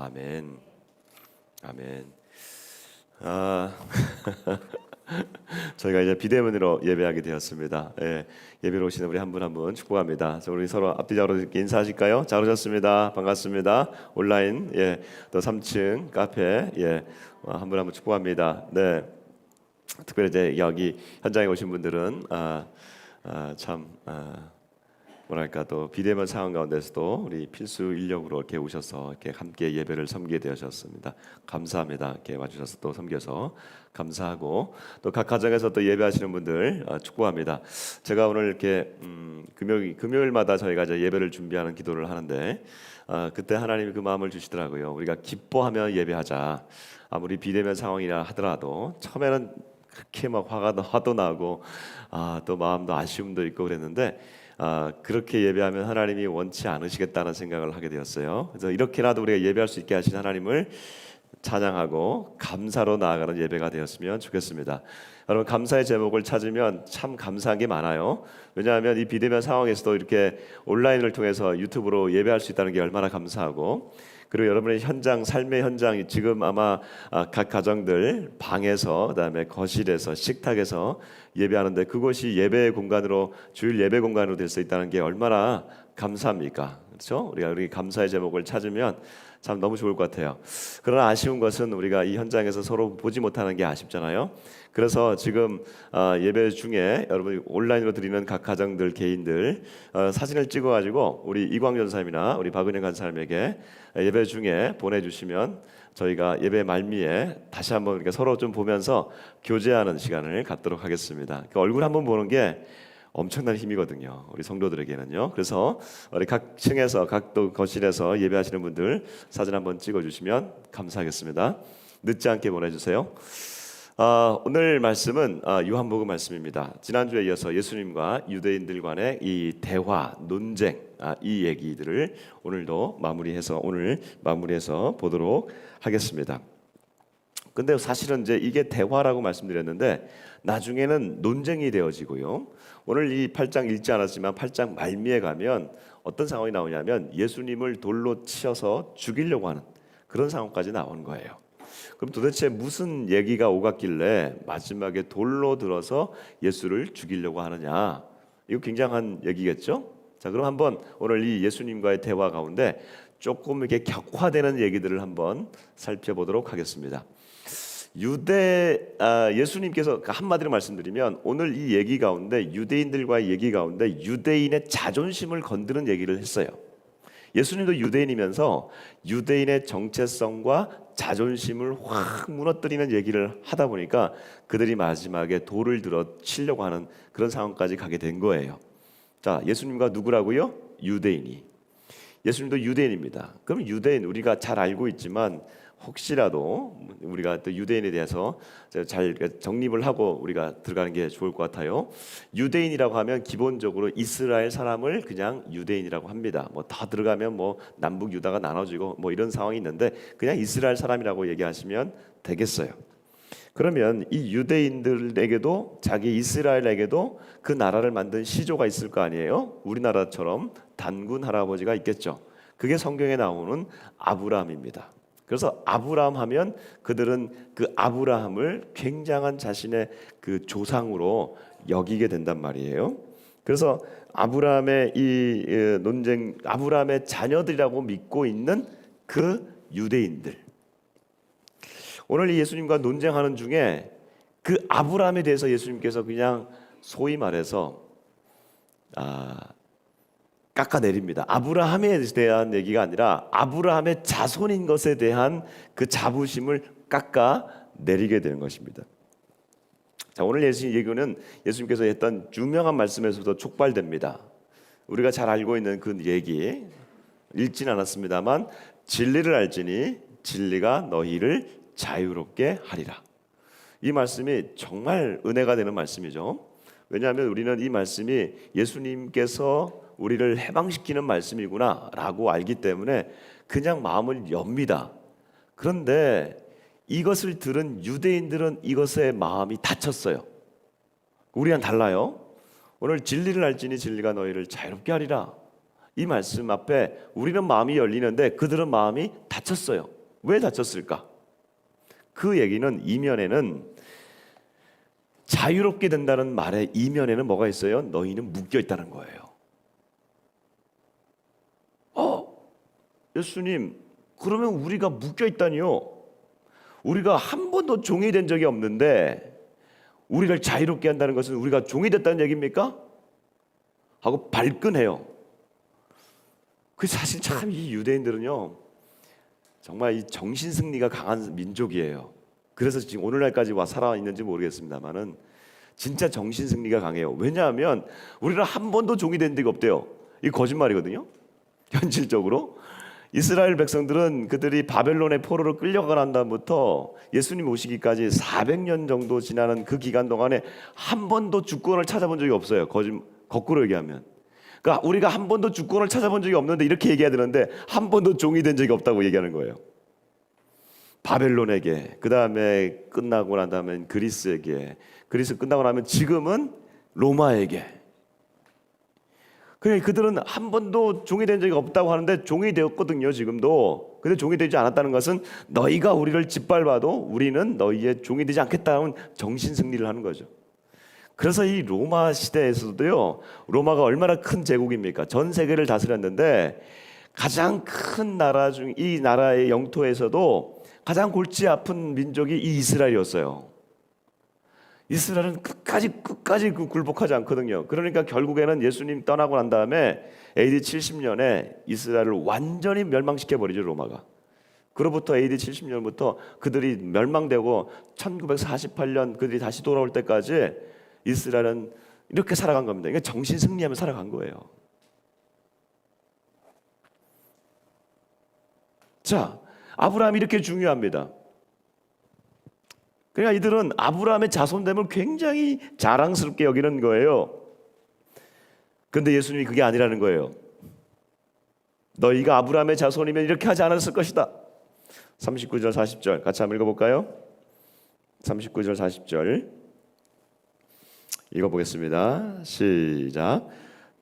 아멘. 아멘. 저희가 이제 비대면으로 예배하게 되었습니다. 예배로 오시는 우리 한 분 한 분 축복합니다. 우리 서로 앞뒤자로 인사하실까요? 잘 오셨습니다. 반갑습니다. 온라인 또 3층 카페 한 분 한 분 축복합니다. 네. 특별히 이제 여기 현장에 오신 분들은 뭐랄까 또 비대면 상황 가운데서도 우리 필수 인력으로 이렇게 오셔서 이렇게 함께 예배를 섬기게 되셨습니다. 감사합니다. 이렇게 와주셔서 또 섬겨서 감사하고 또 각 가정에서 또 예배하시는 분들 축복합니다. 제가 오늘 이렇게 금요일마다 저희가 이제 예배를 준비하는 기도를 하는데 그때 하나님이 그 마음을 주시더라고요. 우리가 기뻐하며 예배하자. 아무리 비대면 상황이라 하더라도 처음에는 그렇게 막 화도 나고 또 마음도 아쉬움도 있고 그랬는데 그렇게 예배하면 하나님이 원치 않으시겠다는 생각을 하게 되었어요. 그래서 이렇게라도 우리가 예배할 수 있게 하신 하나님을 찬양하고 감사로 나아가는 예배가 되었으면 좋겠습니다. 여러분 감사의 제목을 찾으면 참 감사한 게 많아요. 왜냐하면 이 비대면 상황에서도 이렇게 온라인을 통해서 유튜브로 예배할 수 있다는 게 얼마나 감사하고, 그리고 여러분의 현장, 삶의 현장이 지금 아마 각 가정들 방에서, 그다음에 거실에서, 식탁에서 예배하는데 그곳이 예배 공간으로, 주일 예배 공간으로 될 수 있다는 게 얼마나 감사합니까? 그렇죠? 우리가 감사의 제목을 찾으면 참 너무 좋을 것 같아요. 그러나 아쉬운 것은 우리가 이 현장에서 서로 보지 못하는 게 아쉽잖아요. 그래서 지금 예배 중에 여러분 온라인으로 드리는 각 가정들, 개인들 사진을 찍어가지고 우리 이광 전사님이나 우리 박은영 간사님에게 예배 중에 보내주시면 저희가 예배 말미에 다시 한번 이렇게 서로 좀 보면서 교제하는 시간을 갖도록 하겠습니다. 그 얼굴 한번 보는 게 엄청난 힘이거든요. 우리 성도들에게는요. 그래서 우리 각 층에서 각 또 거실에서 예배하시는 분들 사진 한번 찍어주시면 감사하겠습니다. 늦지 않게 보내주세요. 오늘 말씀은 요한복음 말씀입니다. 지난주에 이어서 예수님과 유대인들 간의 이 대화, 논쟁, 이 얘기들을 오늘도 마무리해서 보도록 하겠습니다. 근데 사실은 이제 이게 대화라고 말씀드렸는데 나중에는 논쟁이 되어지고요. 오늘 이 8장 읽지 않았지만 8장 말미에 가면 어떤 상황이 나오냐면 예수님을 돌로 치어서 죽이려고 하는 그런 상황까지 나오는 거예요. 그럼 도대체 무슨 얘기가 오갔길래 마지막에 돌로 들어서 예수를 죽이려고 하느냐? 이거 굉장한 얘기겠죠? 자, 그럼 한번 오늘 이 예수님과의 대화 가운데 조금 이렇게 격화되는 얘기들을 한번 살펴보도록 하겠습니다. 예수님께서 한마디로 말씀드리면 오늘 이 얘기 가운데, 유대인들과의 얘기 가운데 유대인의 자존심을 건드는 얘기를 했어요. 예수님도 유대인이면서 유대인의 정체성과 자존심을 확 무너뜨리는 얘기를 하다 보니까 그들이 마지막에 돌을 들어 치려고 하는 그런 상황까지 가게 된 거예요. 자, 예수님과 누구라고요? 유대인이. 예수님도 유대인입니다. 그럼 유대인, 우리가 잘 알고 있지만 혹시라도 우리가 또 유대인에 대해서 잘 정립을 하고 우리가 들어가는 게 좋을 것 같아요. 유대인이라고 하면 기본적으로 이스라엘 사람을 그냥 유대인이라고 합니다. 뭐 다 들어가면 뭐 남북 유다가 나눠지고 뭐 이런 상황이 있는데 그냥 이스라엘 사람이라고 얘기하시면 되겠어요. 그러면 이 유대인들에게도, 자기 이스라엘에게도 그 나라를 만든 시조가 있을 거 아니에요? 우리나라처럼 단군 할아버지가 있겠죠. 그게 성경에 나오는 아브라함입니다. 그래서 아브라함 하면 그들은 그 아브라함을 굉장한 자신의 그 조상으로 여기게 된단 말이에요. 그래서 아브라함의 이 논쟁, 아브라함의 자녀들이라고 믿고 있는 그 유대인들, 오늘 이 예수님과 논쟁하는 중에 그 아브라함에 대해서 예수님께서 그냥 소위 말해서 깎아내립니다. 아브라함에 대한 얘기가 아니라 아브라함의 자손인 것에 대한 그 자부심을 깎아내리게 되는 것입니다. 자, 오늘 예수님 예수님께서 했던 유명한 말씀에서도 촉발됩니다. 우리가 잘 알고 있는 그 얘기 읽진 않았습니다만, 진리를 알지니 진리가 너희를 자유롭게 하리라. 이 말씀이 정말 은혜가 되는 말씀이죠. 왜냐하면 우리는 이 말씀이 예수님께서 우리를 해방시키는 말씀이구나 라고 알기 때문에 그냥 마음을 엽니다. 그런데 이것을 들은 유대인들은 이것에 마음이 닫혔어요. 우리랑 달라요. 오늘 진리를 알지니 진리가 너희를 자유롭게 하리라. 이 말씀 앞에 우리는 마음이 열리는데 그들은 마음이 닫혔어요. 왜 닫혔을까? 그 얘기는 이면에는, 자유롭게 된다는 말의 이면에는 뭐가 있어요? 너희는 묶여 있다는 거예요. 예수님, 그러면 우리가 묶여 있다니요? 우리가 한 번도 종이 된 적이 없는데 우리를 자유롭게 한다는 것은 우리가 종이 됐다는 얘기입니까? 하고 발끈해요. 그 사실 참 이 유대인들은요, 정말 이 정신 승리가 강한 민족이에요. 그래서 지금 오늘날까지 와 살아 있는지 모르겠습니다만은 진짜 정신 승리가 강해요. 왜냐하면 우리는 한 번도 종이 된 적이 없대요. 이 거짓말이거든요. 현실적으로 이스라엘 백성들은 그들이 바벨론의 포로로 끌려가 난 다음부터 예수님 오시기까지 400년 정도 지나는 그 기간 동안에 한 번도 주권을 찾아본 적이 없어요. 거꾸로 얘기하면, 그러니까 우리가 한 번도 주권을 찾아본 적이 없는데 이렇게 얘기해야 되는데 한 번도 종이 된 적이 없다고 얘기하는 거예요. 바벨론에게, 그 다음에 끝나고 난 다음엔 그리스에게, 그리스 끝나고 나면 지금은 로마에게. 그러니까 그들은 한 번도 종이 된 적이 없다고 하는데 종이 되었거든요, 지금도. 근데 종이 되지 않았다는 것은 너희가 우리를 짓밟아도 우리는 너희의 종이 되지 않겠다는 정신 승리를 하는 거죠. 그래서 이 로마 시대에서도요, 로마가 얼마나 큰 제국입니까? 전 세계를 다스렸는데 가장 큰 나라 중, 이 나라의 영토에서도 가장 골치 아픈 민족이 이 이스라엘이었어요. 이스라엘은 끝까지 굴복하지 않거든요. 그러니까 결국에는 예수님 떠나고 난 다음에 AD 70년에 이스라엘을 완전히 멸망시켜 버리죠, 로마가. 그로부터 AD 70년부터 그들이 멸망되고 1948년 그들이 다시 돌아올 때까지 이스라엘은 이렇게 살아간 겁니다. 그러니까 정신 승리하며 살아간 거예요. 자, 아브라함이 이렇게 중요합니다. 그러니까 이들은 아브라함의 자손됨을 굉장히 자랑스럽게 여기는 거예요. 그런데 예수님이 그게 아니라는 거예요. 너희가 아브라함의 자손이면 이렇게 하지 않았을 것이다. 39절 40절 같이 한번 읽어볼까요? 39절 40절 읽어보겠습니다. 시작.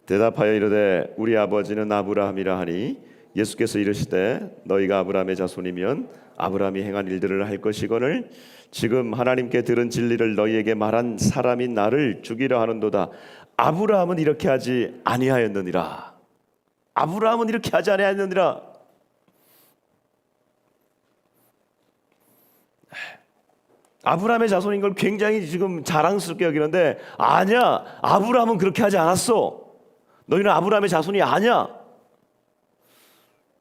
대답하여 이르되 우리 아버지는 아브라함이라 하니 예수께서 이르시되 너희가 아브라함의 자손이면 아브라함이 행한 일들을 할 것이거늘 지금 하나님께 들은 진리를 너희에게 말한 사람인 나를 죽이려 하는도다. 아브라함은 이렇게 하지 아니하였느니라. 아브라함은 이렇게 하지 아니하였느니라. 아브라함의 자손인 걸 굉장히 지금 자랑스럽게 여기는데 아니야, 아브라함은 그렇게 하지 않았어. 너희는 아브라함의 자손이 아니야.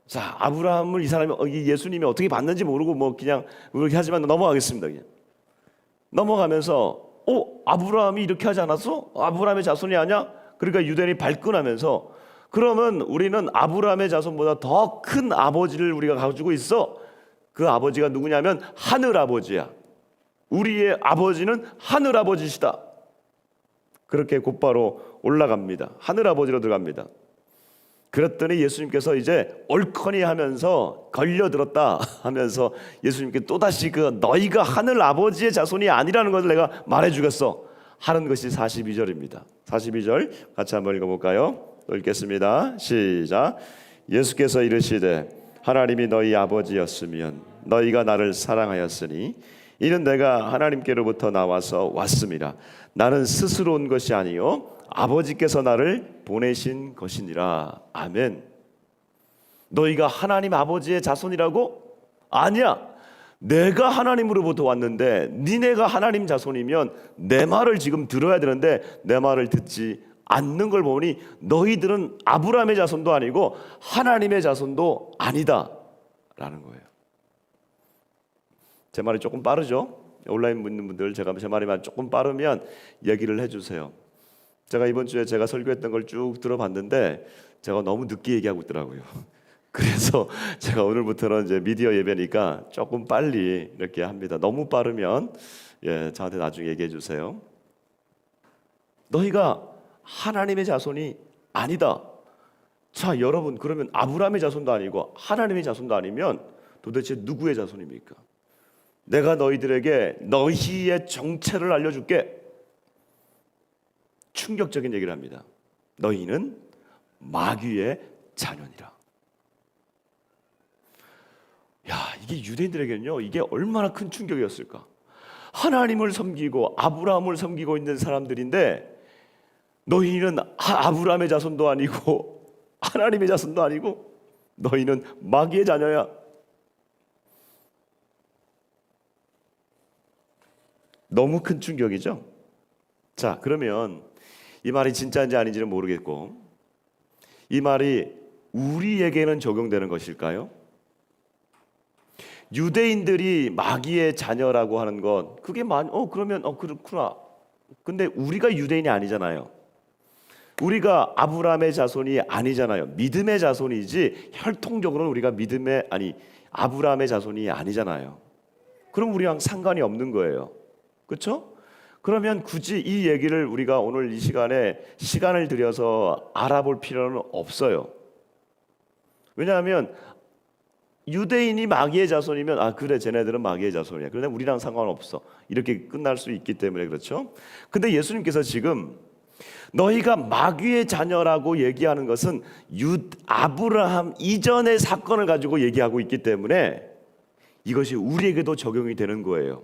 자, 아브라함을 이 사람이 예수님이 어떻게 봤는지 모르고 뭐 그냥 그렇게 하지만 넘어가겠습니다. 그냥 넘어가면서 아브라함이 이렇게 하지 않았어? 아브라함의 자손이 아니야? 그러니까 유대인이 발끈하면서 그러면 우리는 아브라함의 자손보다 더 큰 아버지를 우리가 가지고 있어. 그 아버지가 누구냐면 하늘 아버지야. 우리의 아버지는 하늘 아버지시다. 그렇게 곧바로 올라갑니다. 하늘 아버지로 들어갑니다. 그랬더니 예수님께서 이제 옳거니 하면서 걸려들었다 하면서 예수님께 또다시 그 너희가 하늘 아버지의 자손이 아니라는 것을 내가 말해주겠어 하는 것이 42절입니다. 42절 같이 한번 읽어볼까요? 또 읽겠습니다. 시작. 예수께서 이르시되 하나님이 너희 아버지였으면 너희가 나를 사랑하였으니 이는 내가 하나님께로부터 나와서 왔음이라. 나는 스스로 온 것이 아니요 아버지께서 나를 보내신 것이니라. 아멘. 너희가 하나님 아버지의 자손이라고? 아니야. 내가 하나님으로부터 왔는데 니네가 하나님 자손이면 내 말을 지금 들어야 되는데 내 말을 듣지 않는 걸 보니 너희들은 아브라함의 자손도 아니고 하나님의 자손도 아니다 라는 거예요. 제 말이 조금 빠르죠? 온라인 묻는 분들 제 말이 조금 빠르면 얘기를 해주세요. 제가 이번 주에 제가 설교했던 걸 쭉 들어봤는데 제가 너무 늦게 얘기하고 있더라고요. 그래서 제가 오늘부터는 이제 미디어 예배니까 조금 빨리 이렇게 합니다. 너무 빠르면 저한테 나중에 얘기해 주세요. 너희가 하나님의 자손이 아니다. 자, 여러분 그러면 아브라함의 자손도 아니고 하나님의 자손도 아니면 도대체 누구의 자손입니까? 내가 너희들에게 너희의 정체를 알려줄게. 충격적인 얘기를 합니다. 너희는 마귀의 자녀니라. 야, 이게 유대인들에게는요, 이게 얼마나 큰 충격이었을까. 하나님을 섬기고 아브라함을 섬기고 있는 사람들인데 너희는 아브라함의 자손도 아니고 하나님의 자손도 아니고 너희는 마귀의 자녀야. 너무 큰 충격이죠. 자, 그러면 이 말이 진짜인지 아닌지는 모르겠고 이 말이 우리에게는 적용되는 것일까요? 유대인들이 마귀의 자녀라고 하는 것, 그게 그러면 그렇구나. 근데 우리가 유대인이 아니잖아요. 우리가 아브라함의 자손이 아니잖아요. 믿음의 자손이지 혈통적으로는 우리가 아브라함의 자손이 아니잖아요. 그럼 우리랑 상관이 없는 거예요. 그렇죠? 그러면 굳이 이 얘기를 우리가 오늘 이 시간에 시간을 들여서 알아볼 필요는 없어요. 왜냐하면 유대인이 마귀의 자손이면 그래, 쟤네들은 마귀의 자손이야. 그런데 우리랑 상관없어. 이렇게 끝날 수 있기 때문에 그렇죠. 근데 예수님께서 지금 너희가 마귀의 자녀라고 얘기하는 것은 아브라함 이전의 사건을 가지고 얘기하고 있기 때문에 이것이 우리에게도 적용이 되는 거예요.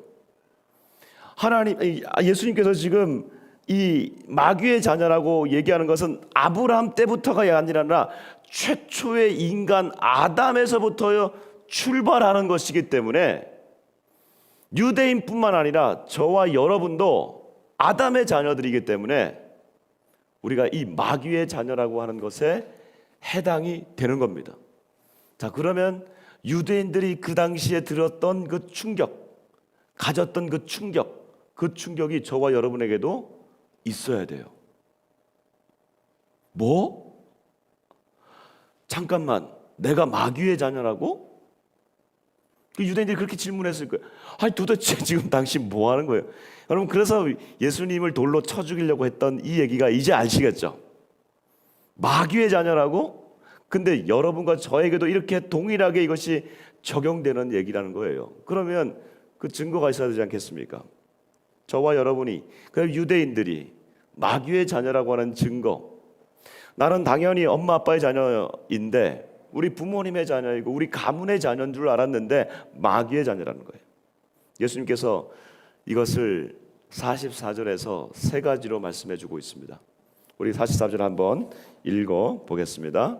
예수님께서 지금 이 마귀의 자녀라고 얘기하는 것은 아브라함 때부터가 아니라 최초의 인간 아담에서부터 출발하는 것이기 때문에 유대인뿐만 아니라 저와 여러분도 아담의 자녀들이기 때문에 우리가 이 마귀의 자녀라고 하는 것에 해당이 되는 겁니다. 자, 그러면 유대인들이 그 당시에 들었던 그 충격, 가졌던 그 충격이 저와 여러분에게도 있어야 돼요. 뭐? 잠깐만, 내가 마귀의 자녀라고? 그 유대인들이 그렇게 질문했을 거예요. 도대체 지금 당신 뭐 하는 거예요? 여러분, 그래서 예수님을 돌로 쳐 죽이려고 했던 이 얘기가 이제 아시겠죠? 마귀의 자녀라고? 근데 여러분과 저에게도 이렇게 동일하게 이것이 적용되는 얘기라는 거예요. 그러면 그 증거가 있어야 되지 않겠습니까? 저와 여러분이, 그 유대인들이 마귀의 자녀라고 하는 증거, 나는 당연히 엄마 아빠의 자녀인데 우리 부모님의 자녀이고 우리 가문의 자녀인 줄 알았는데 마귀의 자녀라는 거예요. 예수님께서 이것을 44절에서 세 가지로 말씀해 주고 있습니다. 우리 44절 한번 읽어 보겠습니다.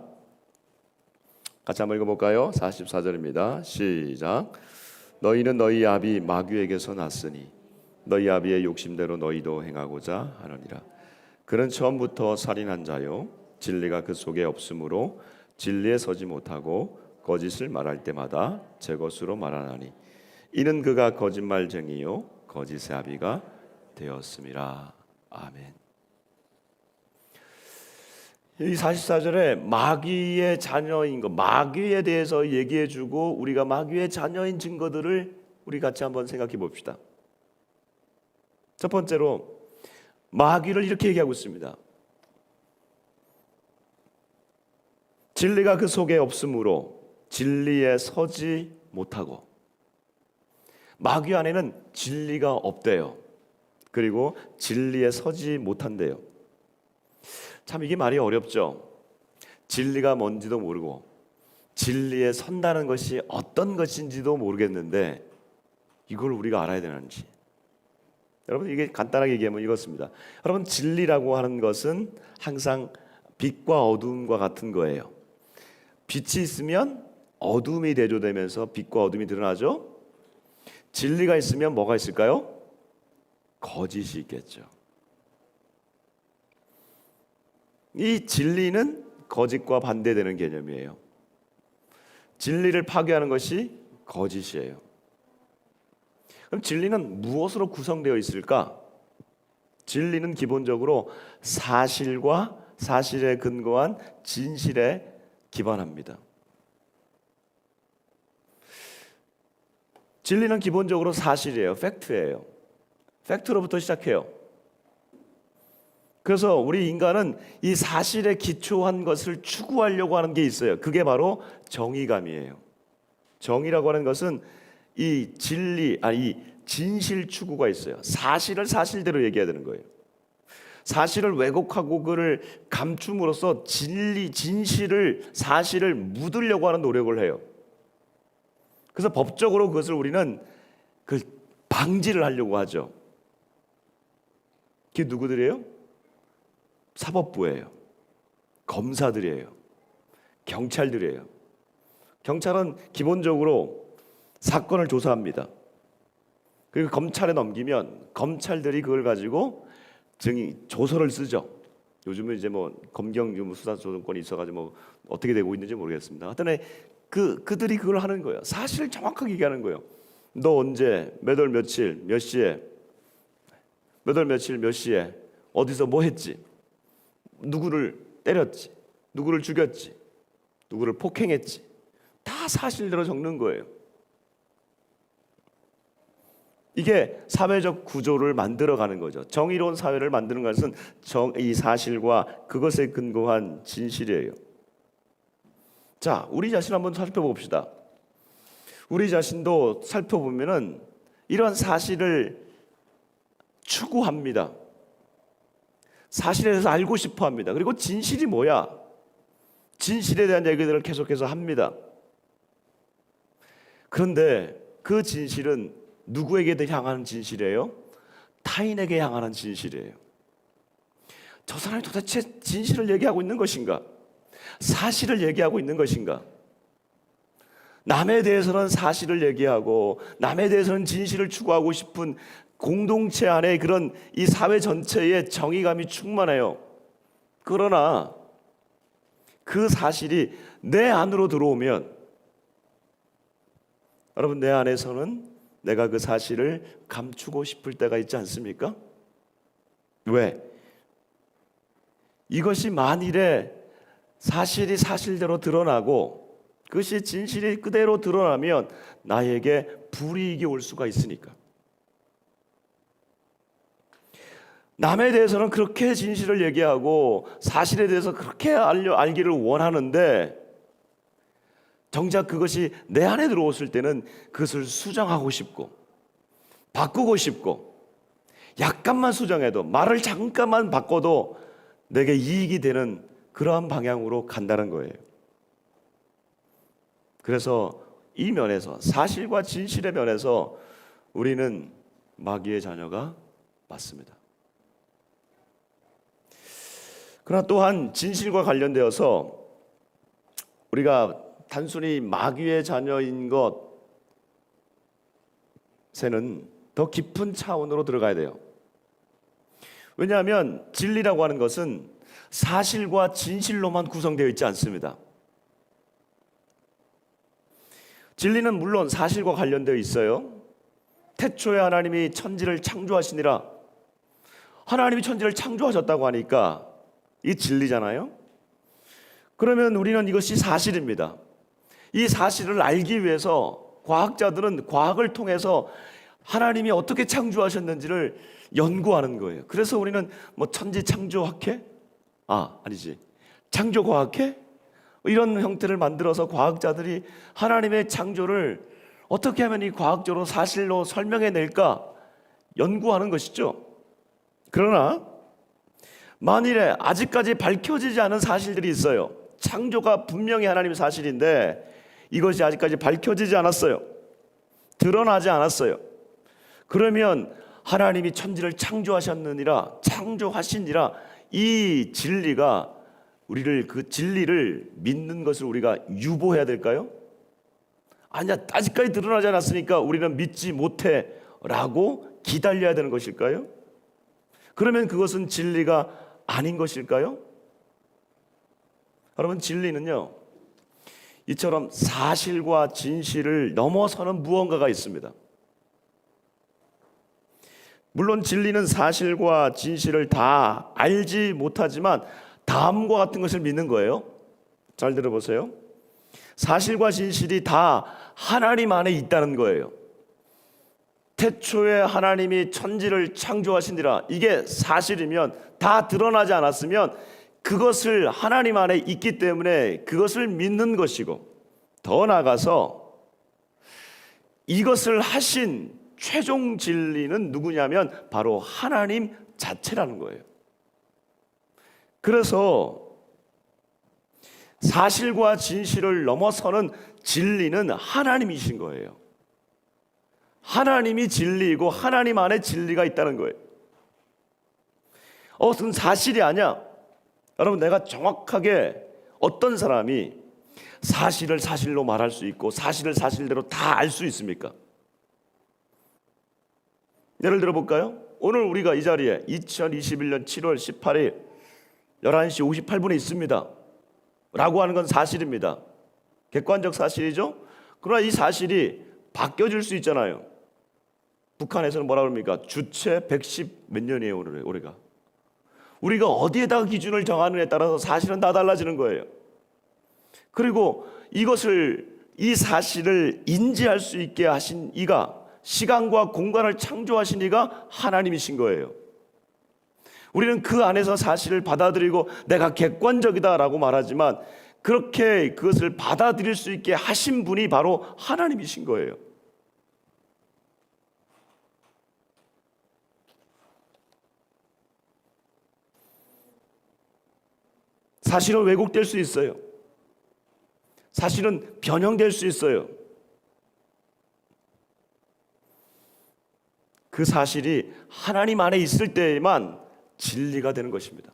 같이 한번 읽어볼까요? 44절입니다. 시작. 너희는 너희 아비 마귀에게서 났으니 너희 아비의 욕심대로 너희도 행하고자 하느니라. 그는 처음부터 살인한 자요 진리가 그 속에 없으므로 진리에 서지 못하고 거짓을 말할 때마다 제 것으로 말하나니 이는 그가 거짓말쟁이요 거짓의 아비가 되었음이라. 아멘. 이 44절에 마귀의 자녀인 것, 마귀에 대해서 얘기해주고 우리가 마귀의 자녀인 증거들을 우리 같이 한번 생각해 봅시다. 첫 번째로 마귀를 이렇게 얘기하고 있습니다. 진리가 그 속에 없으므로 진리에 서지 못하고, 마귀 안에는 진리가 없대요. 그리고 진리에 서지 못한대요. 참 이게 말이 어렵죠. 진리가 뭔지도 모르고 진리에 선다는 것이 어떤 것인지도 모르겠는데 이걸 우리가 알아야 되는지. 여러분, 이게 간단하게 얘기하면 이렇습니다. 여러분, 진리라고 하는 것은 항상 빛과 어둠과 같은 거예요. 빛이 있으면 어둠이 대조되면서 빛과 어둠이 드러나죠. 진리가 있으면 뭐가 있을까요? 거짓이 있겠죠. 이 진리는 거짓과 반대되는 개념이에요. 진리를 파괴하는 것이 거짓이에요. 그럼 진리는 무엇으로 구성되어 있을까? 진리는 기본적으로 사실과 사실에 근거한 진실에 기반합니다. 진리는 기본적으로 사실이에요. 팩트예요. 팩트로부터 시작해요. 그래서 우리 인간은 이 사실에 기초한 것을 추구하려고 하는 게 있어요. 그게 바로 정의감이에요. 정의라고 하는 것은 이 진리, 이 진실 추구가 있어요. 사실을 사실대로 얘기해야 되는 거예요. 사실을 왜곡하고 그를 감춤으로써 진실을, 사실을 묻으려고 하는 노력을 해요. 그래서 법적으로 그것을 우리는 그 방지를 하려고 하죠. 그게 누구들이에요? 사법부예요. 검사들이에요. 경찰들이에요. 경찰은 기본적으로 사건을 조사합니다. 그리고 검찰에 넘기면 검찰들이 그걸 가지고 조서를 쓰죠. 요즘은 이제 뭐 검경 수사 조정권이 있어가지고 뭐 어떻게 되고 있는지 모르겠습니다. 하여튼 그들이 그걸 하는 거예요. 사실을 정확하게 얘기하는 거예요. 너 언제 몇 월 며칠 몇 시에 몇 월 며칠 몇 시에 어디서 뭐 했지? 누구를 때렸지? 누구를 죽였지? 누구를 폭행했지? 다 사실대로 적는 거예요. 이게 사회적 구조를 만들어가는 거죠. 정의로운 사회를 만드는 것은 이 사실과 그것에 근거한 진실이에요. 자, 우리 자신 한번 살펴봅시다. 우리 자신도 살펴보면은 이런 사실을 추구합니다. 사실에 대해서 알고 싶어 합니다. 그리고 진실이 뭐야? 진실에 대한 얘기들을 계속해서 합니다. 그런데 그 진실은 누구에게 향하는 진실이에요? 타인에게 향하는 진실이에요. 저 사람이 도대체 진실을 얘기하고 있는 것인가? 사실을 얘기하고 있는 것인가? 남에 대해서는 사실을 얘기하고 남에 대해서는 진실을 추구하고 싶은 공동체 안에 그런 이 사회 전체의 정의감이 충만해요. 그러나 그 사실이 내 안으로 들어오면 여러분, 내 안에서는 내가 그 사실을 감추고 싶을 때가 있지 않습니까? 왜? 이것이 만일에 사실이 사실대로 드러나고 그것이 진실이 그대로 드러나면 나에게 불이익이 올 수가 있으니까. 남에 대해서는 그렇게 진실을 얘기하고 사실에 대해서 그렇게 알기를 원하는데 정작 그것이 내 안에 들어왔을 때는 그것을 수정하고 싶고 바꾸고 싶고 약간만 수정해도 말을 잠깐만 바꿔도 내게 이익이 되는 그러한 방향으로 간다는 거예요. 그래서 이 면에서 사실과 진실의 면에서 우리는 마귀의 자녀가 맞습니다. 그러나 또한 진실과 관련되어서 우리가 단순히 마귀의 자녀인 것에는 더 깊은 차원으로 들어가야 돼요. 왜냐하면 진리라고 하는 것은 사실과 진실로만 구성되어 있지 않습니다. 진리는 물론 사실과 관련되어 있어요. 태초에 하나님이 천지를 창조하시니라. 하나님이 천지를 창조하셨다고 하니까 이 진리잖아요. 그러면 우리는 이것이 사실입니다. 이 사실을 알기 위해서 과학자들은 과학을 통해서 하나님이 어떻게 창조하셨는지를 연구하는 거예요. 그래서 우리는 뭐 천지 창조학회? 아니지. 창조과학회? 이런 형태를 만들어서 과학자들이 하나님의 창조를 어떻게 하면 이 과학적으로 사실로 설명해낼까 연구하는 것이죠. 그러나 만일에 아직까지 밝혀지지 않은 사실들이 있어요. 창조가 분명히 하나님의 사실인데 이것이 아직까지 밝혀지지 않았어요. 드러나지 않았어요. 그러면 하나님이 천지를 창조하시니라 이 진리가 우리를 그 진리를 믿는 것을 우리가 유보해야 될까요? 아니야, 아직까지 드러나지 않았으니까 우리는 믿지 못해라고 기다려야 되는 것일까요? 그러면 그것은 진리가 아닌 것일까요? 여러분, 진리는요, 이처럼 사실과 진실을 넘어서는 무언가가 있습니다. 물론 진리는 사실과 진실을 다 알지 못하지만 다음과 같은 것을 믿는 거예요. 잘 들어보세요. 사실과 진실이 다 하나님 안에 있다는 거예요. 태초에 하나님이 천지를 창조하시니라. 이게 사실이면, 다 드러나지 않았으면 그것을 하나님 안에 있기 때문에 그것을 믿는 것이고, 더 나아가서 이것을 하신 최종 진리는 누구냐면 바로 하나님 자체라는 거예요. 그래서 사실과 진실을 넘어서는 진리는 하나님이신 거예요. 하나님이 진리이고 하나님 안에 진리가 있다는 거예요. 그건 사실이 아니야. 여러분, 내가 정확하게 어떤 사람이 사실을 사실로 말할 수 있고 사실을 사실대로 다 알 수 있습니까? 예를 들어 볼까요? 오늘 우리가 이 자리에 2021년 7월 18일 11시 58분에 있습니다 라고 하는 건 사실입니다. 객관적 사실이죠. 그러나 이 사실이 바뀌어질 수 있잖아요. 북한에서는 뭐라 그럽니까? 주체 110 몇 년이에요 올해가. 우리가 어디에다가 기준을 정하느냐에 따라서 사실은 다 달라지는 거예요. 그리고 이 사실을 인지할 수 있게 하신 이가, 시간과 공간을 창조하신 이가 하나님이신 거예요. 우리는 그 안에서 사실을 받아들이고 내가 객관적이다라고 말하지만 그렇게 그것을 받아들일 수 있게 하신 분이 바로 하나님이신 거예요. 사실은 왜곡될 수 있어요. 사실은 변형될 수 있어요. 그 사실이 하나님 안에 있을 때에만 진리가 되는 것입니다.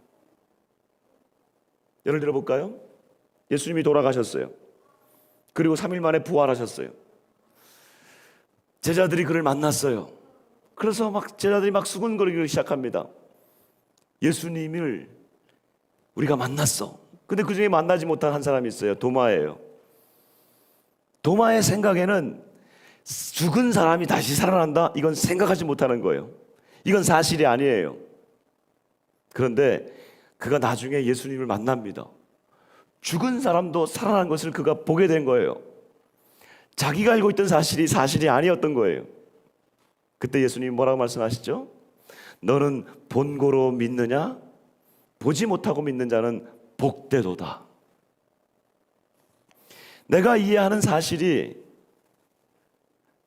예를 들어 볼까요? 예수님이 돌아가셨어요. 그리고 3일 만에 부활하셨어요. 제자들이 그를 만났어요. 그래서 제자들이 수군거리기 시작합니다. 예수님을 우리가 만났어. 근데 그 중에 만나지 못한 한 사람이 있어요. 도마예요. 도마의 생각에는 죽은 사람이 다시 살아난다? 이건 생각하지 못하는 거예요. 이건 사실이 아니에요. 그런데 그가 나중에 예수님을 만납니다. 죽은 사람도 살아난 것을 그가 보게 된 거예요. 자기가 알고 있던 사실이 아니었던 거예요. 그때 예수님이 뭐라고 말씀하시죠? 너는 본고로 믿느냐? 보지 못하고 믿는 자는 복되도다. 내가 이해하는 사실이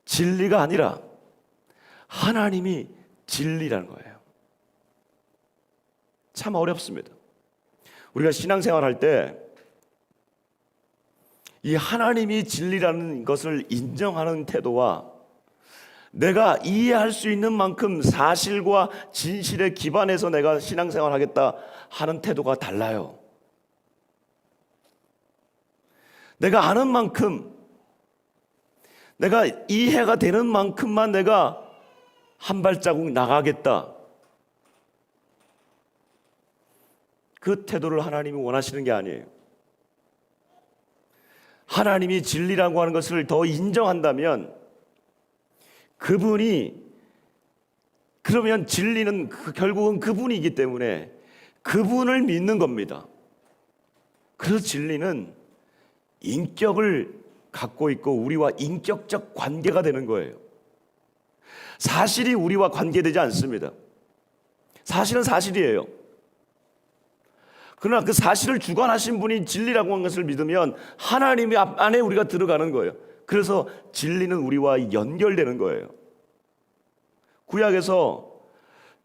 진리가 아니라 하나님이 진리라는 거예요. 참 어렵습니다. 우리가 신앙생활 할 때 이 하나님이 진리라는 것을 인정하는 태도와 내가 이해할 수 있는 만큼 사실과 진실에 기반해서 내가 신앙생활 하겠다 하는 태도가 달라요. 내가 아는 만큼, 내가 이해가 되는 만큼만 내가 한 발자국 나가겠다. 그 태도를 하나님이 원하시는 게 아니에요. 하나님이 진리라고 하는 것을 더 인정한다면 그러면 진리는 결국은 그분이기 때문에 그분을 믿는 겁니다. 그래서 진리는 인격을 갖고 있고 우리와 인격적 관계가 되는 거예요. 사실이 우리와 관계되지 않습니다. 사실은 사실이에요. 그러나 그 사실을 주관하신 분이 진리라고 하는 것을 믿으면 하나님 안에 우리가 들어가는 거예요. 그래서 진리는 우리와 연결되는 거예요. 구약에서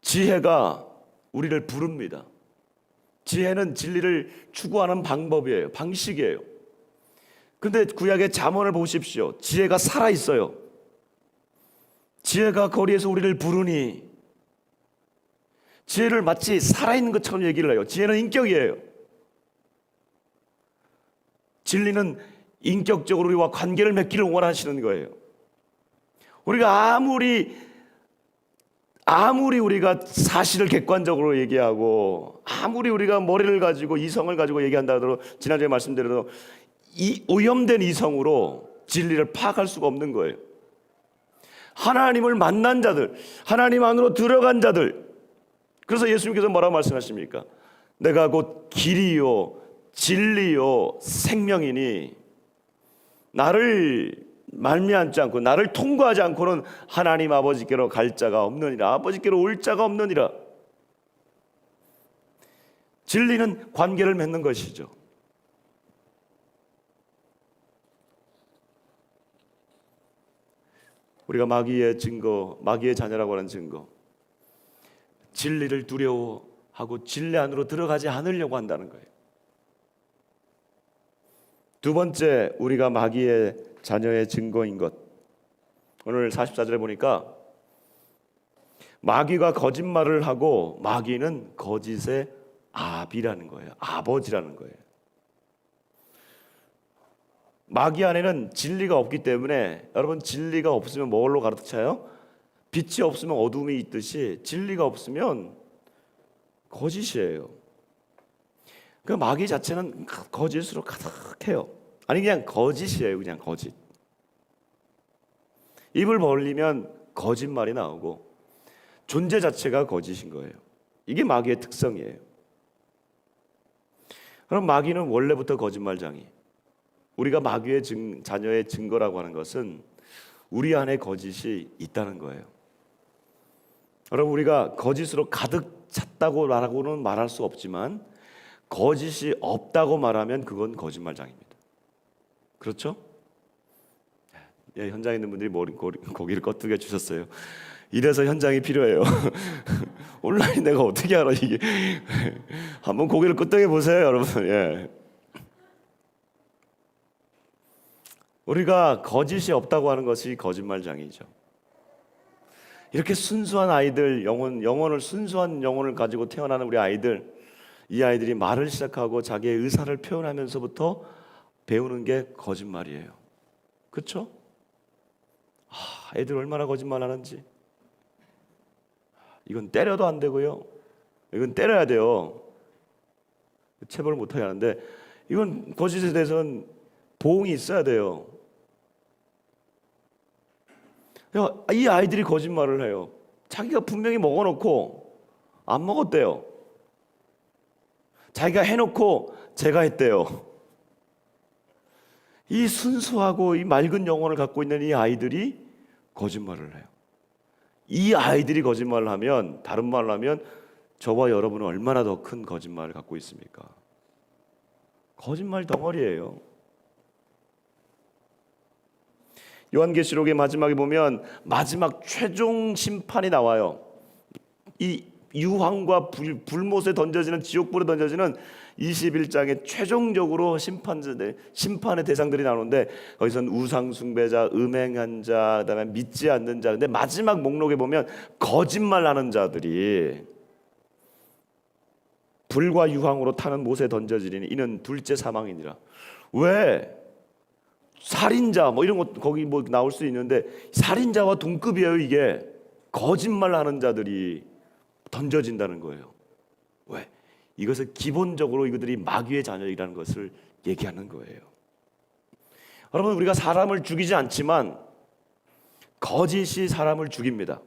지혜가 우리를 부릅니다. 지혜는 진리를 추구하는 방법이에요. 방식이에요. 그런데 구약의 잠언을 보십시오. 지혜가 살아있어요. 지혜가 거리에서 우리를 부르니 지혜를 마치 살아있는 것처럼 얘기를 해요. 지혜는 인격이에요. 진리는 인격적으로 우리와 관계를 맺기를 원하시는 거예요. 우리가 아무리 우리가 사실을 객관적으로 얘기하고 아무리 우리가 머리를 가지고 이성을 가지고 얘기한다 하더라도 지난주에 말씀드려도 이 오염된 이성으로 진리를 파악할 수가 없는 거예요. 하나님을 만난 자들, 하나님 안으로 들어간 자들. 그래서 예수님께서 뭐라고 말씀하십니까? 내가 곧 길이요 진리요 생명이니 나를 말미암지 않고 나를 통과하지 않고는 하나님 아버지께로 갈 자가 없느니라. 아버지께로 올 자가 없느니라. 진리는 관계를 맺는 것이죠. 우리가 마귀의 자녀라고 하는 증거, 진리를 두려워하는 하고 진리 안으로 들어가지 않으려고 한다는 거예요. 두 번째, 우리가 마귀의 자녀의 증거인 것. 오늘 44절에 보니까 마귀가 거짓말을 하고 마귀는 거짓의 아비라는 거예요. 아버지라는 거예요. 마귀 안에는 진리가 없기 때문에, 여러분, 진리가 없으면 뭘로 가르쳐요? 빛이 없으면 어둠이 있듯이 진리가 없으면 거짓이에요. 그 마귀 자체는 거짓으로 가득해요. 아니, 그냥 거짓이에요. 그냥 거짓. 입을 벌리면 거짓말이 나오고 존재 자체가 거짓인 거예요. 이게 마귀의 특성이에요. 그럼 마귀는 원래부터 거짓말장이. 우리가 마귀의 자녀의 증거라고 하는 것은 우리 안에 거짓이 있다는 거예요. 여러분, 우리가 거짓으로 가득 찼다고 말하고는 말할 수 없지만 거짓이 없다고 말하면 그건 거짓말장입니다. 그렇죠? 예, 현장에 있는 분들이 고기를 끄덕여 주셨어요. 이래서 현장이 필요해요. 온라인 내가 어떻게 알아 이게? 한번 고기를 끄덕여 보세요, 여러분. 예. 우리가 거짓이 없다고 하는 것이 거짓말장이죠. 이렇게 순수한 아이들, 영혼을 순수한 영혼을 가지고 태어나는 우리 아이들, 이 아이들이 말을 시작하고 자기의 의사를 표현하면서부터 배우는 게 거짓말이에요. 그렇죠? 애들 얼마나 거짓말하는지. 이건 때려도 안 되고요. 이건 때려야 돼요. 체벌을 못하게 하는데, 이건 거짓에 대해서는 보응이 있어야 돼요. 이 아이들이 거짓말을 해요. 자기가 분명히 먹어놓고 안 먹었대요. 자기가 해놓고 제가 했대요. 이 순수하고 이 맑은 영혼을 갖고 있는 이 아이들이 거짓말을 해요. 이 아이들이 거짓말을 하면, 다른 말로 하면 저와 여러분은 얼마나 더 큰 거짓말을 갖고 있습니까? 거짓말 덩어리예요. 요한계시록의 마지막에 보면 마지막 최종 심판이 나와요. 이 유황과 불못에 던져지는, 지옥불에 던져지는 21장에 최종적으로 심판의 대상들이 나오는데, 거기서는 우상 숭배자, 음행한 자, 그다음에 믿지 않는 자. 근데 마지막 목록에 보면 거짓말하는 자들이 불과 유황으로 타는 못에 던져지리니 이는 둘째 사망이니라. 왜? 살인자 뭐 이런 것 거기 뭐 나올 수 있는데 살인자와 동급이에요. 이게 거짓말하는 자들이 던져진다는 거예요. 왜? 이것은 기본적으로 이들이 마귀의 자녀이라는 것을 얘기하는 거예요. 여러분, 우리가 사람을 죽이지 않지만 거짓이 사람을 죽입니다.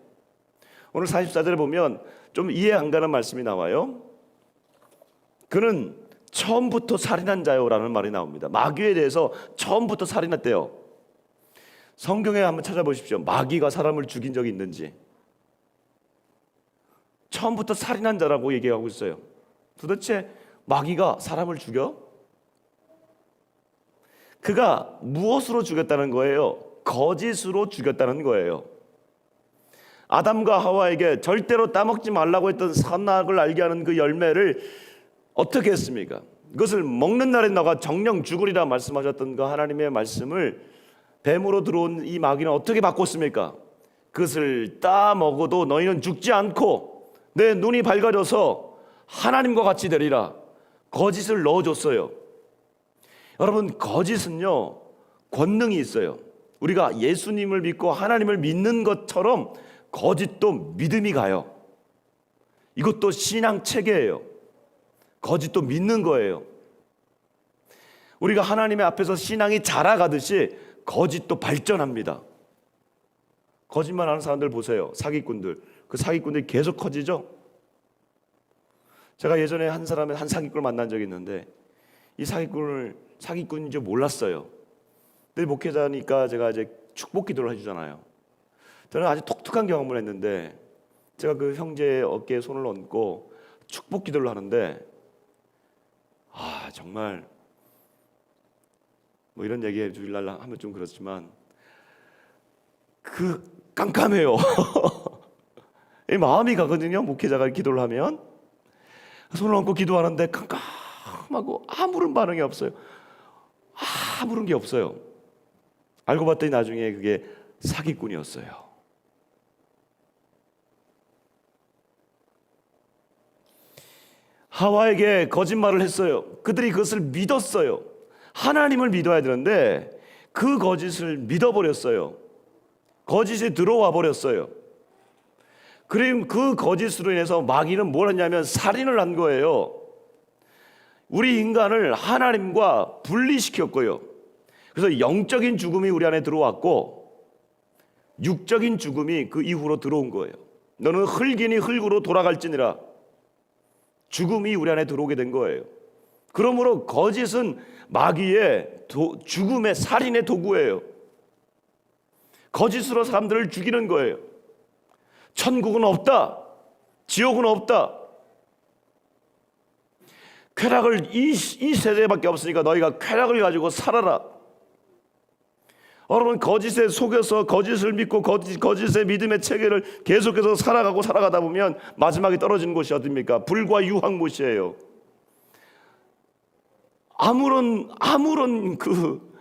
오늘 44절에 보면 좀 이해 안 가는 말씀이 나와요. 그는 처음부터 살인한 자요라는 말이 나옵니다. 마귀에 대해서 처음부터 살인했대요. 성경에 한번 찾아보십시오. 마귀가 사람을 죽인 적이 있는지. 처음부터 살인한 자라고 얘기하고 있어요. 도대체 마귀가 사람을 죽여? 그가 무엇으로 죽였다는 거예요? 거짓으로 죽였다는 거예요. 아담과 하와에게 절대로 따먹지 말라고 했던 선악을 알게 하는 그 열매를 어떻게 했습니까? 그것을 먹는 날에 너가 정령 죽으리라 말씀하셨던 그 하나님의 말씀을 뱀으로 들어온 이 마귀는 어떻게 바꿨습니까? 그것을 따먹어도 너희는 죽지 않고 내 눈이 밝아져서 하나님과 같이 되리라. 거짓을 넣어줬어요. 여러분, 거짓은요 권능이 있어요. 우리가 예수님을 믿고 하나님을 믿는 것처럼 거짓도 믿음이 가요. 이것도 신앙 체계예요. 거짓도 믿는 거예요. 우리가 하나님의 앞에서 신앙이 자라가듯이 거짓도 발전합니다. 거짓말하는 사람들 보세요. 사기꾼들. 그 사기꾼들이 계속 커지죠. 제가 예전에 한 사기꾼을 만난 적이 있는데 이 사기꾼인 줄 몰랐어요. 늘 목회자니까 제가 이제 축복 기도를 해주잖아요. 저는 아주 독특한 경험을 했는데 제가 그 형제의 어깨에 손을 얹고 축복 기도를 하는데 정말 뭐 이런 얘기 해주려고 하면 좀 그렇지만 깜깜해요. 이 마음이 가거든요. 목회자가 기도를 하면 손을 얹고 기도하는데 깜깜하고 아무런 반응이 없어요. 아무런 게 없어요. 알고 봤더니 나중에 그게 사기꾼이었어요. 하와에게 거짓말을 했어요. 그들이 그것을 믿었어요. 하나님을 믿어야 되는데 그 거짓을 믿어버렸어요. 거짓이 들어와 버렸어요. 그럼 그 거짓으로 인해서 마귀는 뭘 했냐면 살인을 한 거예요. 우리 인간을 하나님과 분리시켰고요. 그래서 영적인 죽음이 우리 안에 들어왔고 육적인 죽음이 그 이후로 들어온 거예요. 너는 흙이니 흙으로 돌아갈지니라. 죽음이 우리 안에 들어오게 된 거예요. 그러므로 거짓은 마귀의 죽음의 살인의 도구예요. 거짓으로 사람들을 죽이는 거예요. 천국은 없다. 지옥은 없다. 쾌락을 이 세대밖에 없으니까 너희가 쾌락을 가지고 살아라. 여러분, 거짓에 속여서 거짓을 믿고 거짓의 믿음의 체계를 계속해서 살아가다 보면 마지막에 떨어지는 곳이 어딥니까? 불과 유황못이에요. 아무런 그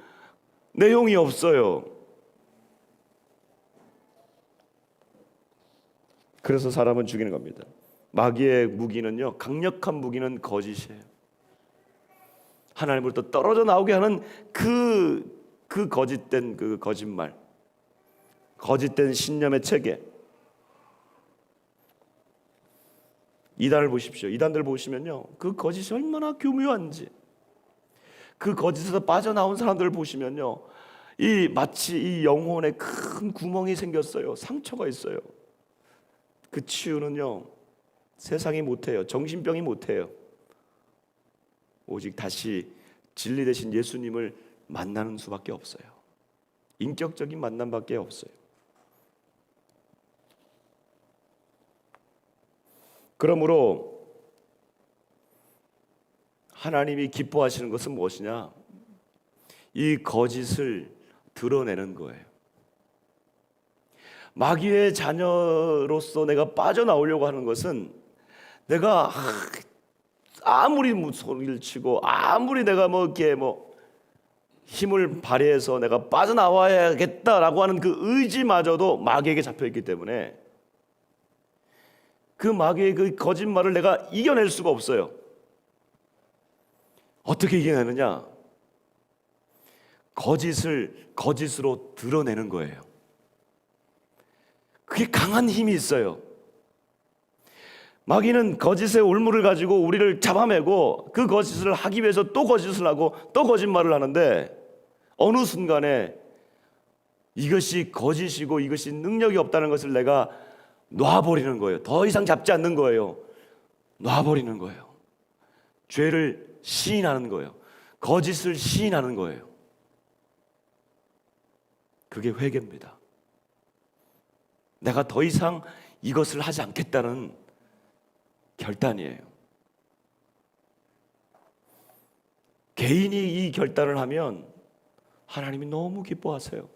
내용이 없어요. 그래서 사람은 죽이는 겁니다. 마귀의 무기는요, 강력한 무기는 거짓이에요. 하나님으로부터 떨어져 나오게 하는 그 거짓된 그 거짓말, 거짓된 신념의 체계. 이단을 보십시오. 이단들 보시면요, 그 거짓이 얼마나 교묘한지, 그 거짓에서 빠져나온 사람들을 보시면요, 마치 이 영혼에 큰 구멍이 생겼어요. 상처가 있어요. 그 치유는요, 세상이 못해요. 정신병이 못해요. 오직 다시 진리 되신 예수님을 만나는 수밖에 없어요. 인격적인 만남밖에 없어요. 그러므로 하나님이 기뻐하시는 것은 무엇이냐? 이 거짓을 드러내는 거예요. 마귀의 자녀로서 내가 빠져나오려고 하는 것은 내가 아무리 소리를 치고 아무리 내가 이렇게 힘을 발휘해서 내가 빠져나와야겠다라고 하는 그 의지마저도 마귀에게 잡혀있기 때문에 그 마귀의 그 거짓말을 내가 이겨낼 수가 없어요. 어떻게 이겨내느냐? 거짓을 거짓으로 드러내는 거예요. 그게 강한 힘이 있어요. 마귀는 거짓의 올무를 가지고 우리를 잡아매고 그 거짓을 하기 위해서 또 거짓을 하고 또 거짓말을 하는데 어느 순간에 이것이 거짓이고 이것이 능력이 없다는 것을 내가 놔버리는 거예요. 더 이상 잡지 않는 거예요. 놔버리는 거예요. 죄를 시인하는 거예요. 거짓을 시인하는 거예요. 그게 회개입니다. 내가 더 이상 이것을 하지 않겠다는 결단이에요. 개인이 이 결단을 하면 하나님이 너무 기뻐하세요.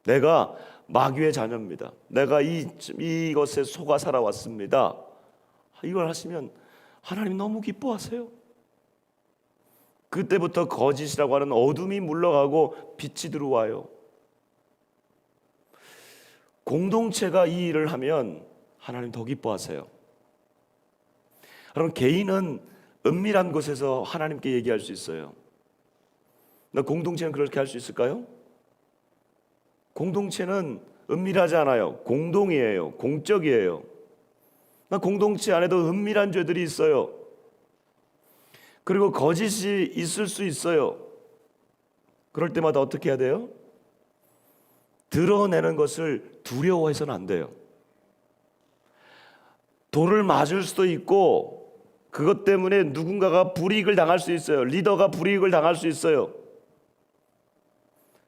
내가 마귀의 자녀입니다. 내가 이것에 속아 살아왔습니다. 이걸 하시면 하나님이 너무 기뻐하세요. 그때부터 거짓이라고 하는 어둠이 물러가고 빛이 들어와요. 공동체가 이 일을 하면 하나님 더 기뻐하세요. 여러분, 개인은 은밀한 곳에서 하나님께 얘기할 수 있어요. 나 공동체는 그렇게 할 수 있을까요? 공동체는 은밀하지 않아요. 공동이에요. 공적이에요. 나 공동체 안에도 은밀한 죄들이 있어요. 그리고 거짓이 있을 수 있어요. 그럴 때마다 어떻게 해야 돼요? 드러내는 것을 두려워해서는 안 돼요. 돌을 맞을 수도 있고 그것 때문에 누군가가 불이익을 당할 수 있어요. 리더가 불이익을 당할 수 있어요.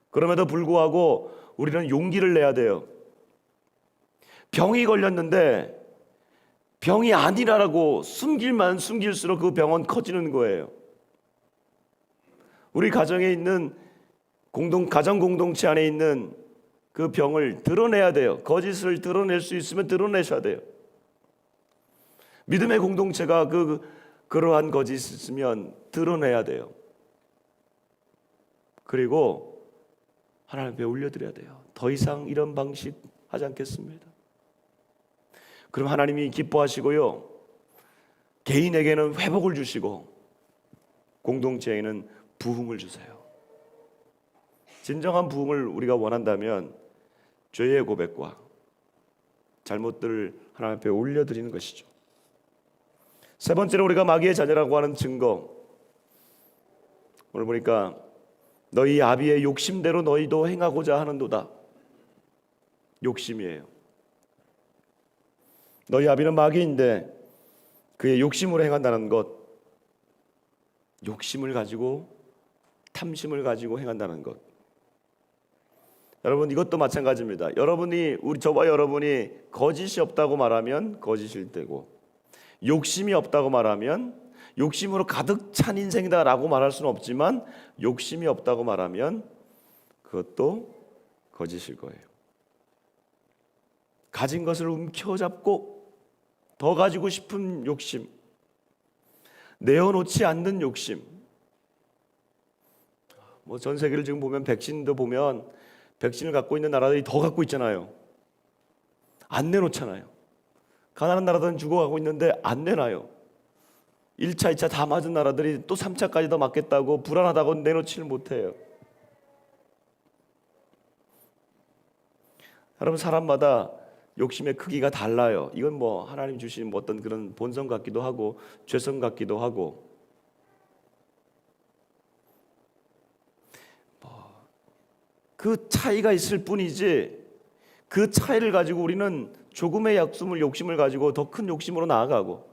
그럼에도 불구하고 우리는 용기를 내야 돼요. 병이 걸렸는데 병이 아니라고 숨길만 숨길수록 그 병은 커지는 거예요. 우리 가정에 있는 가정 공동체 안에 있는 그 병을 드러내야 돼요. 거짓을 드러낼 수 있으면 드러내셔야 돼요. 믿음의 공동체가 그러한 거짓이 있으면 드러내야 돼요. 그리고 하나님 앞에 올려드려야 돼요. 더 이상 이런 방식 하지 않겠습니다. 그럼 하나님이 기뻐하시고요, 개인에게는 회복을 주시고 공동체에는 부흥을 주세요. 진정한 부흥을 우리가 원한다면 죄의 고백과 잘못들을 하나님 앞에 올려드리는 것이죠. 세 번째로 우리가 마귀의 자녀라고 하는 증거, 오늘 보니까 너희 아비의 욕심대로 너희도 행하고자 하는도다. 욕심이에요. 너희 아비는 마귀인데 그의 욕심으로 행한다는 것, 욕심을 가지고 탐심을 가지고 행한다는 것. 여러분, 이것도 마찬가지입니다. 저와 여러분이 거짓이 없다고 말하면 거짓일 테고, 욕심이 없다고 말하면 욕심으로 가득 찬 인생이다라고 말할 수는 없지만, 욕심이 없다고 말하면 그것도 거짓일 거예요. 가진 것을 움켜잡고 더 가지고 싶은 욕심, 내어놓지 않는 욕심. 전 세계를 지금 보면 백신도 보면 백신을 갖고 있는 나라들이 더 갖고 있잖아요. 안 내놓잖아요. 가난한 나라들은 죽어가고 있는데 안 내놔요. 1차, 2차 다 맞은 나라들이 또 3차까지 더 맞겠다고 불안하다고 내놓지를 못해요. 여러분, 사람마다 욕심의 크기가 달라요. 이건 하나님 주신 어떤 그런 본성 같기도 하고 죄성 같기도 하고, 그 차이가 있을 뿐이지, 그 차이를 가지고 우리는 조금의 욕심을 가지고 더 큰 욕심으로 나아가고,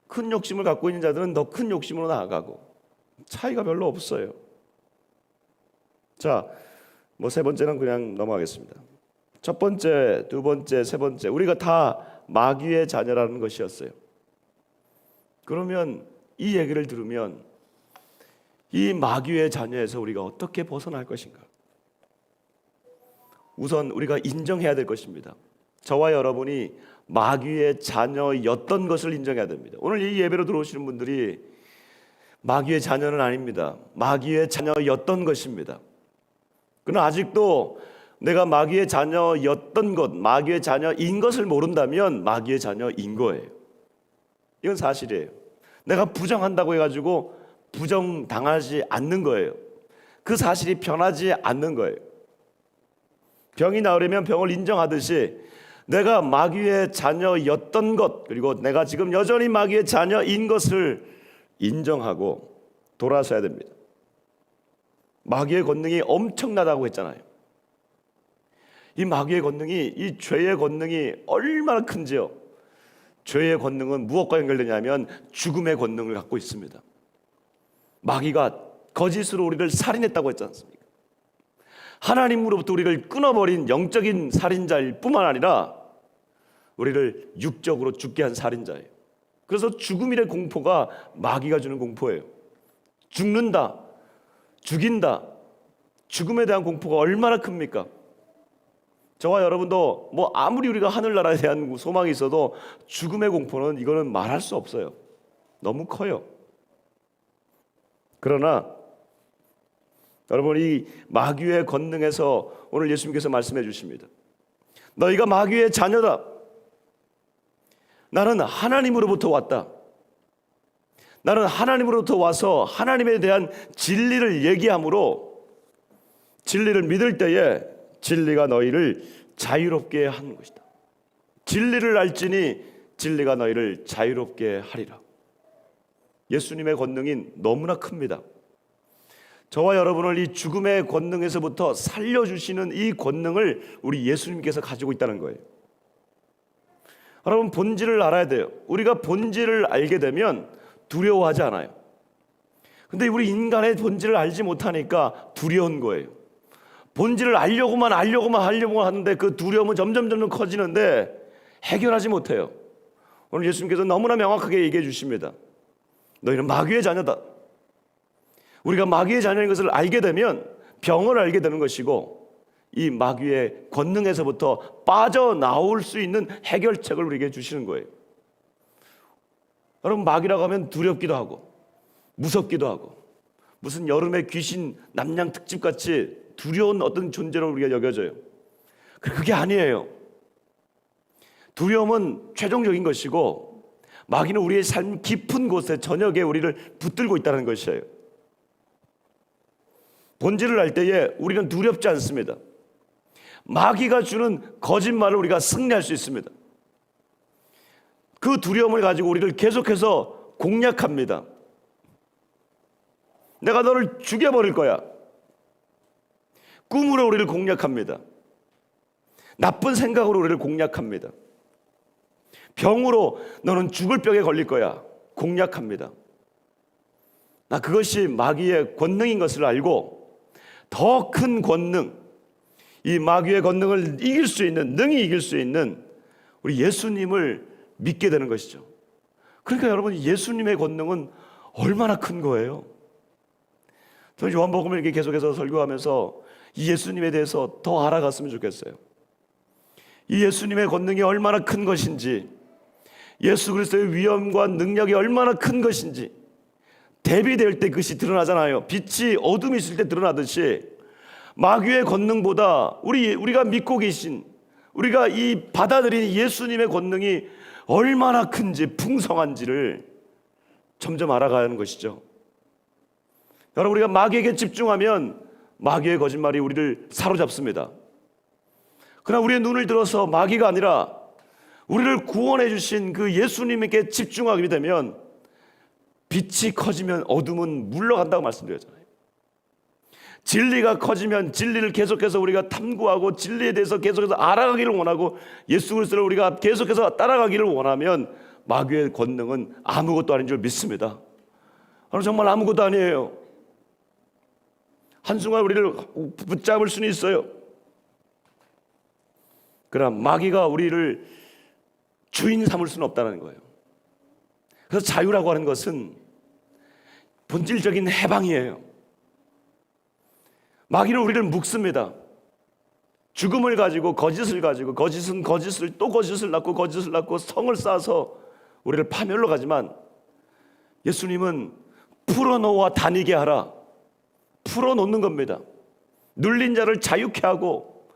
큰 욕심을 갖고 있는 자들은 더 큰 욕심으로 나아가고, 차이가 별로 없어요. 자, 세 번째는 그냥 넘어가겠습니다. 첫 번째, 두 번째, 세 번째, 우리가 다 마귀의 자녀라는 것이었어요. 그러면 이 얘기를 들으면 이 마귀의 자녀에서 우리가 어떻게 벗어날 것인가? 우선 우리가 인정해야 될 것입니다. 저와 여러분이 마귀의 자녀였던 것을 인정해야 됩니다. 오늘 이 예배로 들어오시는 분들이 마귀의 자녀는 아닙니다. 마귀의 자녀였던 것입니다. 그러나 아직도 내가 마귀의 자녀였던 것, 마귀의 자녀인 것을 모른다면 마귀의 자녀인 거예요. 이건 사실이에요. 내가 부정한다고 해가지고 부정당하지 않는 거예요. 그 사실이 변하지 않는 거예요. 병이 나으려면 병을 인정하듯이 내가 마귀의 자녀였던 것, 그리고 내가 지금 여전히 마귀의 자녀인 것을 인정하고 돌아서야 됩니다. 마귀의 권능이 엄청나다고 했잖아요. 이 마귀의 권능이, 이 죄의 권능이 얼마나 큰지요. 죄의 권능은 무엇과 연결되냐면 죽음의 권능을 갖고 있습니다. 마귀가 거짓으로 우리를 살인했다고 했지 않습니까? 하나님으로부터 우리를 끊어버린 영적인 살인자일 뿐만 아니라 우리를 육적으로 죽게 한 살인자예요. 그래서 죽음이란 공포가 마귀가 주는 공포예요. 죽는다, 죽인다, 죽음에 대한 공포가 얼마나 큽니까? 저와 여러분도 아무리 우리가 하늘나라에 대한 소망이 있어도 죽음의 공포는 이거는 말할 수 없어요. 너무 커요. 그러나 여러분, 이 마귀의 권능에서 오늘 예수님께서 말씀해 주십니다. 너희가 마귀의 자녀다. 나는 하나님으로부터 왔다. 나는 하나님으로부터 와서 하나님에 대한 진리를 얘기함으로 진리를 믿을 때에 진리가 너희를 자유롭게 하는 것이다. 진리를 알지니 진리가 너희를 자유롭게 하리라. 예수님의 권능이 너무나 큽니다. 저와 여러분을 이 죽음의 권능에서부터 살려주시는 이 권능을 우리 예수님께서 가지고 있다는 거예요. 여러분, 본질을 알아야 돼요. 우리가 본질을 알게 되면 두려워하지 않아요. 근데 우리 인간의 본질을 알지 못하니까 두려운 거예요. 본질을 알려고만 하는데 그 두려움은 점점 커지는데 해결하지 못해요. 오늘 예수님께서 너무나 명확하게 얘기해 주십니다. 너희는 마귀의 자녀다. 우리가 마귀의 자녀인 것을 알게 되면 병을 알게 되는 것이고, 이 마귀의 권능에서부터 빠져나올 수 있는 해결책을 우리에게 주시는 거예요. 여러분, 마귀라고 하면 두렵기도 하고 무섭기도 하고 무슨 여름의 귀신 남양 특집같이 두려운 어떤 존재로 우리가 여겨져요. 그게 아니에요. 두려움은 최종적인 것이고 마귀는 우리의 삶 깊은 곳에 저녁에 우리를 붙들고 있다는 것이에요. 본질을 알 때에 우리는 두렵지 않습니다. 마귀가 주는 거짓말을 우리가 승리할 수 있습니다. 그 두려움을 가지고 우리를 계속해서 공략합니다. 내가 너를 죽여버릴 거야. 꿈으로 우리를 공략합니다. 나쁜 생각으로 우리를 공략합니다. 병으로 너는 죽을 병에 걸릴 거야. 공략합니다. 나 그것이 마귀의 권능인 것을 알고 더 큰 권능, 이 마귀의 권능을 이길 수 있는, 능히 이길 수 있는 우리 예수님을 믿게 되는 것이죠. 그러니까 여러분, 예수님의 권능은 얼마나 큰 거예요. 저는 요한복음을 이렇게 계속해서 설교하면서 이 예수님에 대해서 더 알아갔으면 좋겠어요. 이 예수님의 권능이 얼마나 큰 것인지, 예수 그리스도의 위엄과 능력이 얼마나 큰 것인지 대비될 때 그것이 드러나잖아요. 빛이 어둠이 있을 때 드러나듯이 마귀의 권능보다 우리가 믿고 계신, 우리가 이 받아들인 예수님의 권능이 얼마나 큰지, 풍성한지를 점점 알아가는 것이죠. 여러분, 우리가 마귀에게 집중하면 마귀의 거짓말이 우리를 사로잡습니다. 그러나 우리의 눈을 들어서 마귀가 아니라 우리를 구원해 주신 그 예수님에게 집중하게 되면 빛이 커지면 어둠은 물러간다고 말씀드렸잖아요. 진리가 커지면 진리를 계속해서 우리가 탐구하고 진리에 대해서 계속해서 알아가기를 원하고 예수 그리스도를 우리가 계속해서 따라가기를 원하면 마귀의 권능은 아무것도 아닌 줄 믿습니다. 정말 아무것도 아니에요. 한순간 우리를 붙잡을 수는 있어요. 그러나 마귀가 우리를 주인 삼을 수는 없다는 거예요. 그래서 자유라고 하는 것은 본질적인 해방이에요. 마귀는 우리를 묶습니다. 죽음을 가지고 거짓을 가지고 거짓은 거짓을 또 거짓을 낳고 성을 쌓아서 우리를 파멸로 가지만 예수님은 풀어놓아 다니게 하라. 풀어놓는 겁니다. 눌린 자를 자유케 하고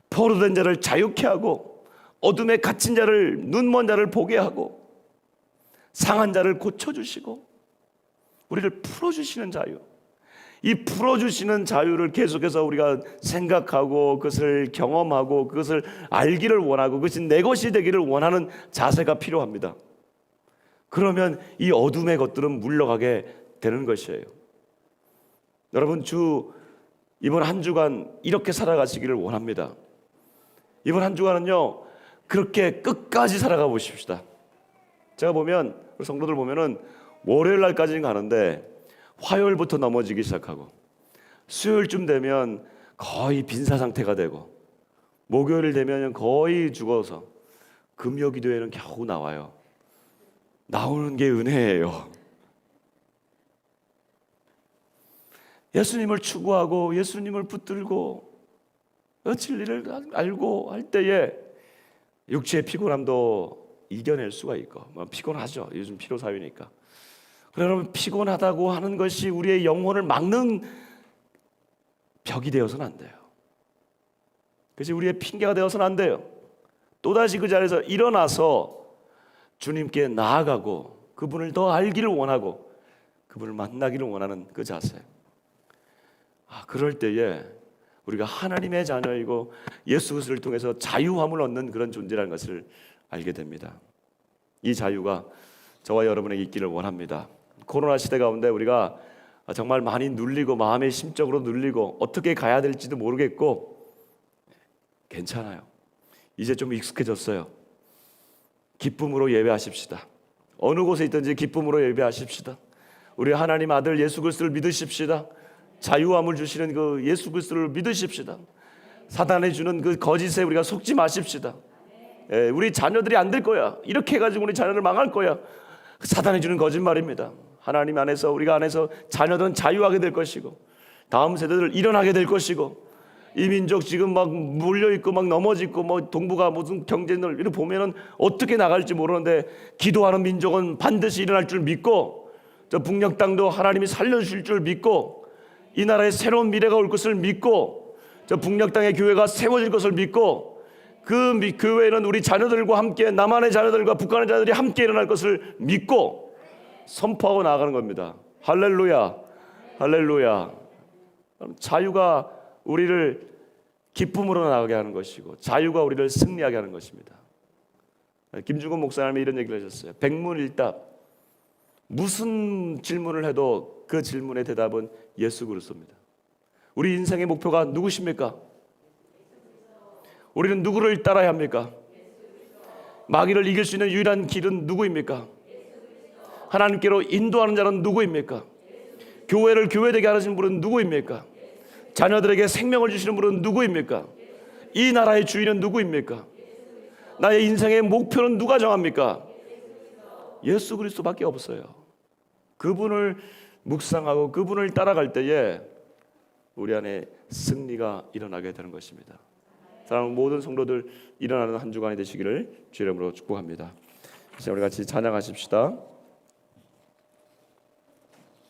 포로된 자를 자유케 하고 어둠에 갇힌 자를, 눈먼 자를 보게 하고 상한 자를 고쳐주시고 우리를 풀어주시는 자유, 이 풀어주시는 자유를 계속해서 우리가 생각하고 그것을 경험하고 그것을 알기를 원하고 그것이 내 것이 되기를 원하는 자세가 필요합니다. 그러면 이 어둠의 것들은 물러가게 되는 것이에요. 여러분, 이번 한 주간 이렇게 살아가시기를 원합니다. 이번 한 주간은요, 그렇게 끝까지 살아가 보십시다. 제가 보면 우리 성도들 보면은 월요일 날까지는 가는데 화요일부터 넘어지기 시작하고 수요일쯤 되면 거의 빈사 상태가 되고 목요일 되면 거의 죽어서 금요 기도회는 겨우 나와요. 나오는 게 은혜예요. 예수님을 추구하고 예수님을 붙들고 진리를 알고 할 때에 육체의 피곤함도 이겨낼 수가 있고, 피곤하죠. 요즘 피로 사회니까. 그러면 피곤하다고 하는 것이 우리의 영혼을 막는 벽이 되어서는 안 돼요. 그것이 우리의 핑계가 되어서는 안 돼요. 또다시 그 자리에서 일어나서 주님께 나아가고 그분을 더 알기를 원하고 그분을 만나기를 원하는 그 자세. 그럴 때에 우리가 하나님의 자녀이고 예수 그리스도를 통해서 자유함을 얻는 그런 존재라는 것을 알게 됩니다. 이 자유가 저와 여러분에게 있기를 원합니다. 코로나 시대 가운데 우리가 정말 많이 눌리고 마음의 심적으로 눌리고 어떻게 가야 될지도 모르겠고 괜찮아요. 이제 좀 익숙해졌어요. 기쁨으로 예배하십시다. 어느 곳에 있든지 기쁨으로 예배하십시다. 우리 하나님 아들 예수 그리스도를 믿으십시다. 자유함을 주시는 그 예수 그리스도를 믿으십시다. 사단이 주는 그 거짓에 우리가 속지 마십시다. 우리 자녀들이 안 될 거야. 이렇게 해가지고 우리 자녀를 망할 거야. 사단이 주는 거짓말입니다. 하나님 안에서 우리가 안에서 자녀들은 자유하게 될 것이고 다음 세대들 일어나게 될 것이고 이 민족 지금 막 물려 있고 막 넘어지고 뭐 동북아 무슨 경쟁을 이렇게 보면은 어떻게 나갈지 모르는데 기도하는 민족은 반드시 일어날 줄 믿고 저 북녘 땅도 하나님이 살려주실 줄 믿고 이 나라에 새로운 미래가 올 것을 믿고 저 북녘 땅의 교회가 세워질 것을 믿고 그 교회는 우리 자녀들과 함께 남한의 자녀들과 북한의 자녀들이 함께 일어날 것을 믿고 선포하고 나아가는 겁니다. 할렐루야, 할렐루야. 자유가 우리를 기쁨으로 나가게 하는 것이고 자유가 우리를 승리하게 하는 것입니다. 김중건 목사님이 이런 얘기를 하셨어요. 백문일답, 무슨 질문을 해도 그 질문의 대답은 예수 그리스도입니다. 우리 인생의 목표가 누구십니까? 우리는 누구를 따라야 합니까? 마귀를 이길 수 있는 유일한 길은 누구입니까? 하나님께로 인도하는 자는 누구입니까? 교회를 교회되게 하시는 분은 누구입니까? 자녀들에게 생명을 주시는 분은 누구입니까? 이 나라의 주인은 누구입니까? 나의 인생의 목표는 누가 정합니까? 예수 그리스도밖에 없어요. 그분을 묵상하고 그분을 따라갈 때에 우리 안에 승리가 일어나게 되는 것입니다. 사랑하는 모든 성도들 일어나는 한 주간이 되시기를 주의 이름으로 축복합니다. 이제 우리 같이 찬양하십시다.